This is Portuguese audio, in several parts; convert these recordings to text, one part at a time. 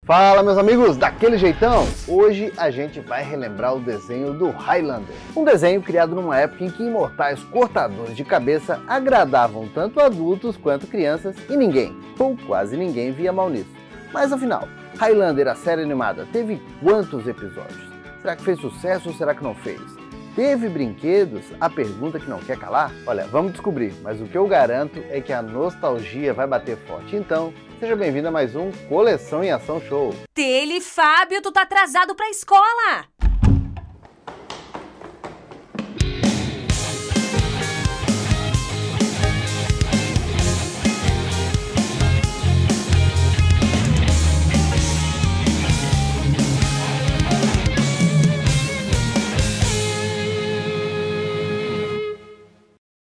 Fala, meus amigos, daquele jeitão? Hoje a gente vai relembrar o desenho do Highlander. Um desenho criado numa época em que imortais cortadores de cabeça agradavam tanto adultos quanto crianças e ninguém, ou quase ninguém, via mal nisso. Mas afinal, Highlander, a série animada, teve quantos episódios? Será que fez sucesso ou será que não fez? Teve brinquedos? A pergunta que não quer calar? Olha, vamos descobrir, mas o que eu garanto é que a nostalgia vai bater forte. Então, seja bem-vindo a mais um Coleção em Ação Show. Tele, Fábio, tu tá atrasado pra escola!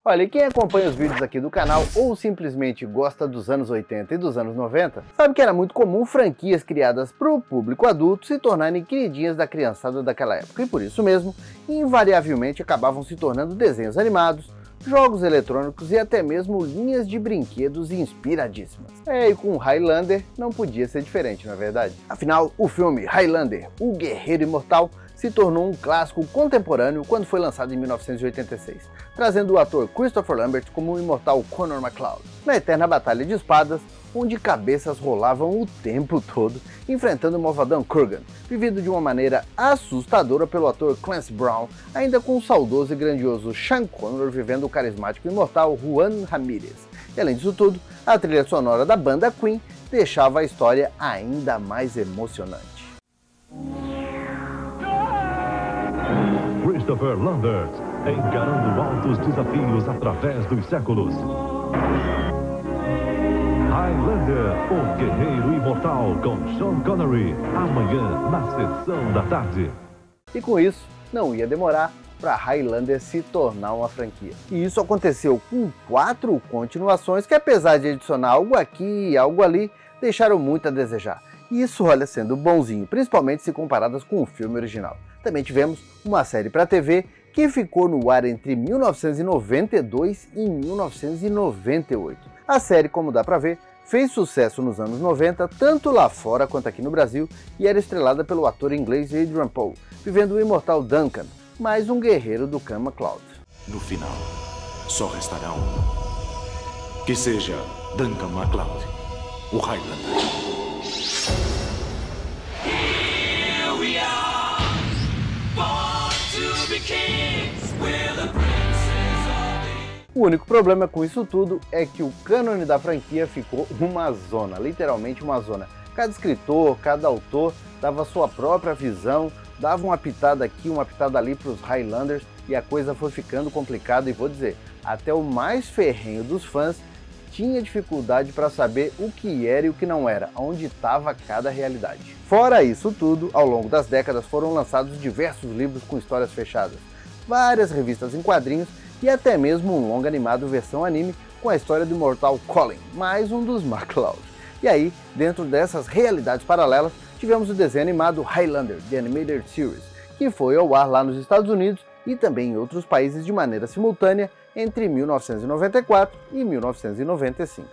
Olha, e quem acompanha os vídeos aqui do canal ou simplesmente gosta dos anos 80 e dos anos 90, sabe que era muito comum franquias criadas para o público adulto se tornarem queridinhas da criançada daquela época. E por isso mesmo, invariavelmente acabavam se tornando desenhos animados, jogos eletrônicos e até mesmo linhas de brinquedos inspiradíssimas. E com Highlander não podia ser diferente, não é verdade? Afinal, o filme Highlander, o Guerreiro Imortal, se tornou um clássico contemporâneo quando foi lançado em 1986, trazendo o ator Christopher Lambert como o imortal Connor MacLeod, na eterna batalha de espadas, onde cabeças rolavam o tempo todo, enfrentando o malvadão Kurgan, vivido de uma maneira assustadora pelo ator Clancy Brown, ainda com o saudoso e grandioso Sean Connery vivendo o carismático imortal Juan Ramírez. E além disso tudo, a trilha sonora da banda Queen deixava a história ainda mais emocionante. Christopher Lambert, encarando altos desafios através dos séculos. Highlander, o Guerreiro Imortal, com Sean Connery, amanhã na sessão da tarde. E com isso, não ia demorar para Highlander se tornar uma franquia. E isso aconteceu com 4 continuações que, apesar de adicionar algo aqui e algo ali, deixaram muito a desejar. E isso, olha, sendo bonzinho, principalmente se comparadas com o filme original. Também tivemos uma série para TV que ficou no ar entre 1992 e 1998. A série, como dá para ver, fez sucesso nos anos 90, tanto lá fora quanto aqui no Brasil, e era estrelada pelo ator inglês Adrian Paul, vivendo o imortal Duncan, mais um guerreiro do clã MacLeod. No final, só restará um. Que seja Duncan MacLeod, o Highlander. O único problema com isso tudo é que o cânone da franquia ficou uma zona, literalmente uma zona. Cada escritor, cada autor dava sua própria visão, dava uma pitada aqui, uma pitada ali para os Highlanders e a coisa foi ficando complicada e vou dizer, até o mais ferrenho dos fãs tinha dificuldade para saber o que era e o que não era, onde estava cada realidade. Fora isso tudo, ao longo das décadas foram lançados diversos livros com histórias fechadas, várias revistas em quadrinhos e até mesmo um longa animado versão anime com a história do imortal Colin, mais um dos MacLeod. E aí, dentro dessas realidades paralelas, tivemos o desenho animado Highlander, The Animated Series, que foi ao ar lá nos Estados Unidos e também em outros países de maneira simultânea entre 1994 e 1995.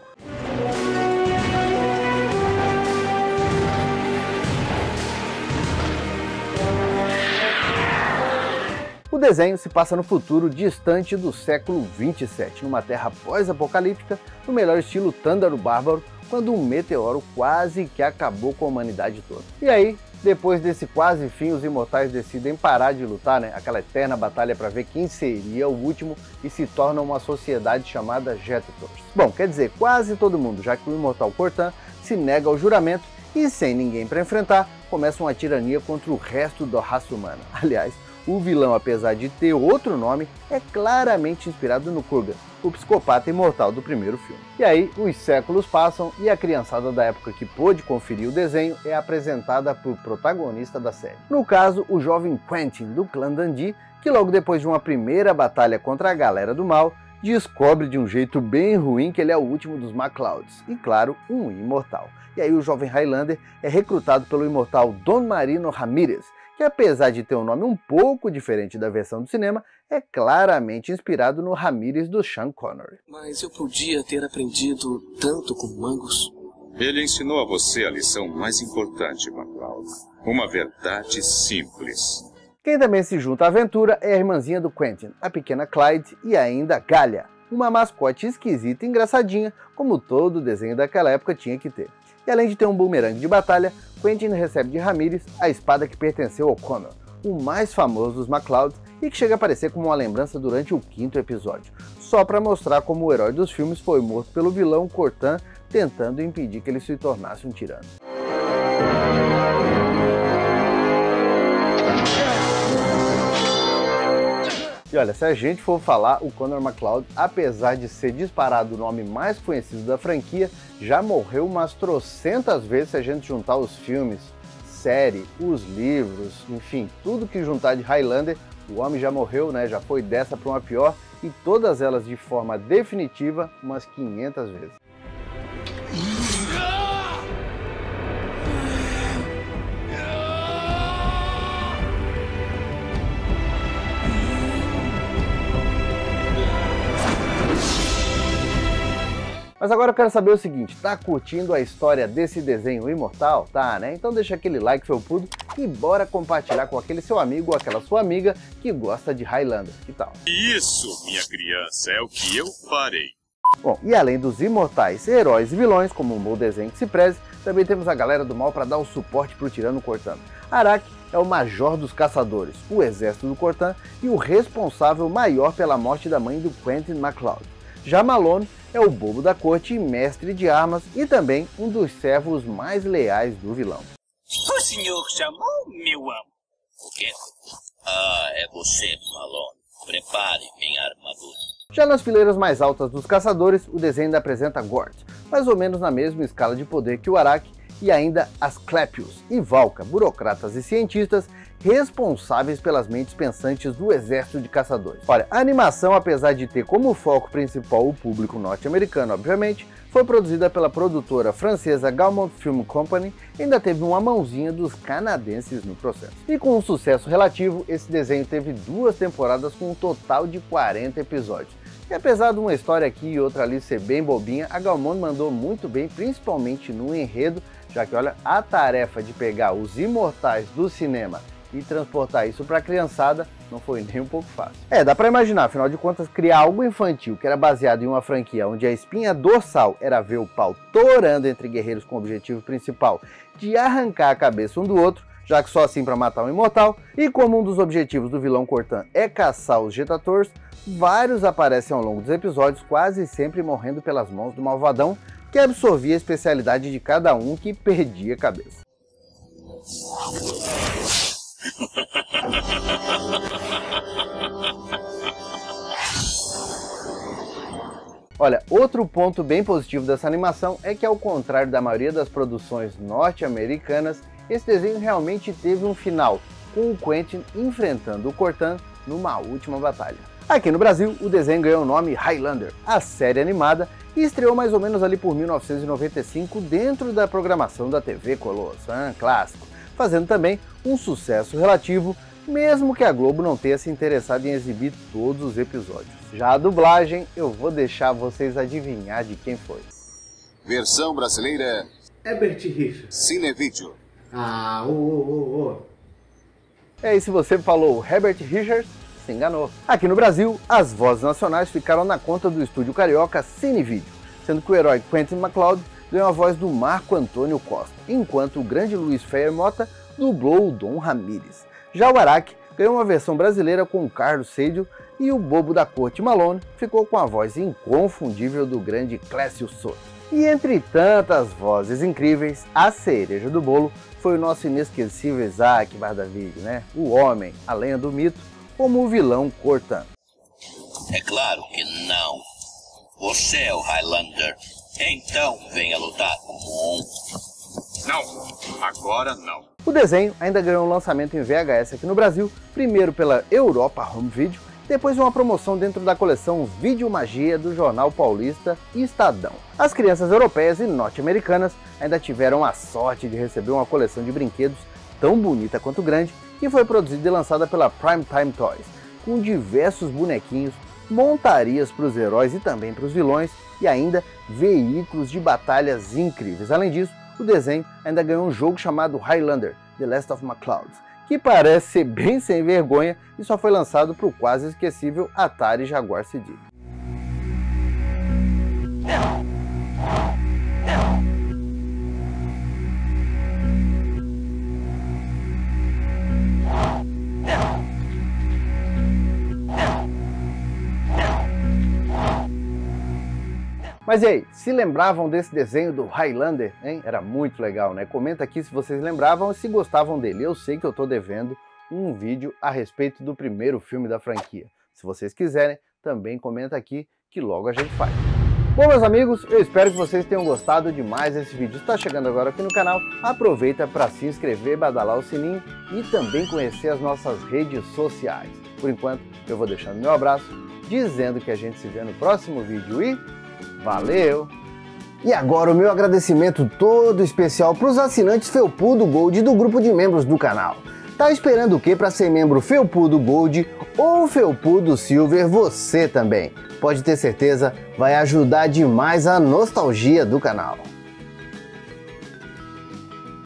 O desenho se passa no futuro distante do século 27, numa terra pós-apocalíptica, no melhor estilo Thunderball Bárbaro, quando um meteoro quase que acabou com a humanidade toda. E aí, depois desse quase fim, os imortais decidem parar de lutar, né? Aquela eterna batalha para ver quem seria o último e se tornam uma sociedade chamada Jetitors. Bom, quer dizer, quase todo mundo, já que o imortal Cortan se nega ao juramento e, sem ninguém para enfrentar, começa uma tirania contra o resto da raça humana. Aliás, o vilão, apesar de ter outro nome, é claramente inspirado no Kurgan, o psicopata imortal do primeiro filme. E aí, os séculos passam e a criançada da época que pôde conferir o desenho é apresentada por protagonista da série. No caso, o jovem Quentin, do clã Dundee, que logo depois de uma primeira batalha contra a galera do mal, descobre de um jeito bem ruim que ele é o último dos MacLeods, e claro, um imortal. E aí o jovem Highlander é recrutado pelo imortal Don Marino Ramírez, que apesar de ter um nome um pouco diferente da versão do cinema, é claramente inspirado no Ramírez do Sean Connery. Mas eu podia ter aprendido tanto com Mangus. Ele ensinou a você a lição mais importante, McCloud. Uma verdade simples. Quem também se junta à aventura é a irmãzinha do Quentin, a pequena Clyde, e ainda Galha, uma mascote esquisita e engraçadinha, como todo desenho daquela época tinha que ter. E além de ter um bumerangue de batalha, Quentin recebe de Ramirez a espada que pertenceu ao Connor, o mais famoso dos McClouds, e que chega a aparecer como uma lembrança durante o 5º episódio, só para mostrar como o herói dos filmes foi morto pelo vilão Cortan, tentando impedir que ele se tornasse um tirano. E olha, se a gente for falar, o Connor McCloud, apesar de ser disparado o nome mais conhecido da franquia, já morreu umas trocentas vezes se a gente juntar os filmes, série, os livros, enfim, tudo que juntar de Highlander, o homem já morreu, né? Já foi dessa para uma pior, e todas elas de forma definitiva umas 500 vezes. Mas agora eu quero saber o seguinte, tá curtindo a história desse desenho imortal? Tá, né? Então deixa aquele like felpudo e bora compartilhar com aquele seu amigo ou aquela sua amiga que gosta de Highlander, que tal? Isso, minha criança, é o que eu farei. Bom, e além dos imortais heróis e vilões, como um bom desenho que se preze, também temos a galera do mal para dar o suporte pro tirano Cortan. Arak é o major dos caçadores, o exército do Cortan e o responsável maior pela morte da mãe do Quentin McCloud. Já Malone é o bobo da corte e mestre de armas e também um dos servos mais leais do vilão. O senhor chamou, meu amo? O quê? Ah, é você, Malone. Prepare minha armadura. Já nas fileiras mais altas dos caçadores, o desenho ainda apresenta Gort, mais ou menos na mesma escala de poder que o Arak, e ainda Asclepius e Valka, burocratas e cientistas responsáveis pelas mentes pensantes do exército de caçadores. Olha, a animação, apesar de ter como foco principal o público norte-americano, obviamente, foi produzida pela produtora francesa Gaumont Film Company e ainda teve uma mãozinha dos canadenses no processo. E com um sucesso relativo, esse desenho teve 2 temporadas com um total de 40 episódios. E apesar de uma história aqui e outra ali ser bem bobinha, a Gaumont mandou muito bem, principalmente no enredo, já que olha, a tarefa de pegar os imortais do cinema e transportar isso para a criançada não foi nem um pouco fácil. Dá para imaginar, afinal de contas, criar algo infantil que era baseado em uma franquia onde a espinha dorsal era ver o pau torando entre guerreiros com o objetivo principal de arrancar a cabeça um do outro, já que só assim para matar um imortal, e como um dos objetivos do vilão Cortan é caçar os Jetators, vários aparecem ao longo dos episódios, quase sempre morrendo pelas mãos do malvadão, que absorvia a especialidade de cada um que perdia a cabeça. Olha, outro ponto bem positivo dessa animação é que, ao contrário da maioria das produções norte-americanas, esse desenho realmente teve um final, com o Quentin enfrentando o Cortan numa última batalha. Aqui no Brasil, o desenho ganhou o nome Highlander, a série animada, e estreou mais ou menos ali por 1995 dentro da programação da TV Colosso, clássico, fazendo também um sucesso relativo, mesmo que a Globo não tenha se interessado em exibir todos os episódios. Já a dublagem, eu vou deixar vocês adivinhar de quem foi. Versão brasileira... Herbert Richards. Cinevídeo. E se você falou Herbert Richards, se enganou. Aqui no Brasil, as vozes nacionais ficaram na conta do estúdio carioca Cinevídeo, sendo que o herói Quentin McCloud ganhou a voz do Marco Antônio Costa, enquanto o grande Luiz Feyer Mota dublou o Dom Ramírez. Já o Arak ganhou uma versão brasileira com o Carlos Seidio e o bobo da corte Malone ficou com a voz inconfundível do grande Clécio Soto. E entre tantas vozes incríveis, a cereja do bolo foi o nosso inesquecível Isaac Bardavid, né? O homem, a lenha do mito, como o vilão Cortan. É claro que não. Você é o Highlander. Então venha lutar como um. Não, agora não. O desenho ainda ganhou um lançamento em VHS aqui no Brasil, primeiro pela Europa Home Video, depois uma promoção dentro da coleção Vídeo Magia do Jornal Paulista e Estadão. As crianças europeias e norte-americanas ainda tiveram a sorte de receber uma coleção de brinquedos tão bonita quanto grande, que foi produzida e lançada pela Primetime Toys, com diversos bonequinhos montarias para os heróis e também para os vilões, e ainda veículos de batalhas incríveis. Além disso, o desenho ainda ganhou um jogo chamado Highlander: The Last of McCloud, que parece ser bem sem vergonha e só foi lançado para o quase esquecível Atari Jaguar CD. Mas e aí, se lembravam desse desenho do Highlander, hein? Era muito legal, né? Comenta aqui se vocês lembravam e se gostavam dele. Eu sei que eu tô devendo um vídeo a respeito do primeiro filme da franquia. Se vocês quiserem, também comenta aqui que logo a gente faz. Bom, meus amigos, eu espero que vocês tenham gostado demais desse vídeo. Se está chegando agora aqui no canal, aproveita para se inscrever, badalar o sininho e também conhecer as nossas redes sociais. Por enquanto, eu vou deixando meu abraço, dizendo que a gente se vê no próximo vídeo e valeu! E agora o meu agradecimento todo especial para os assinantes Felpudo Gold do grupo de membros do canal. Tá esperando o que para ser membro Felpudo Gold ou Felpudo Silver você também? Pode ter certeza, vai ajudar demais a nostalgia do canal.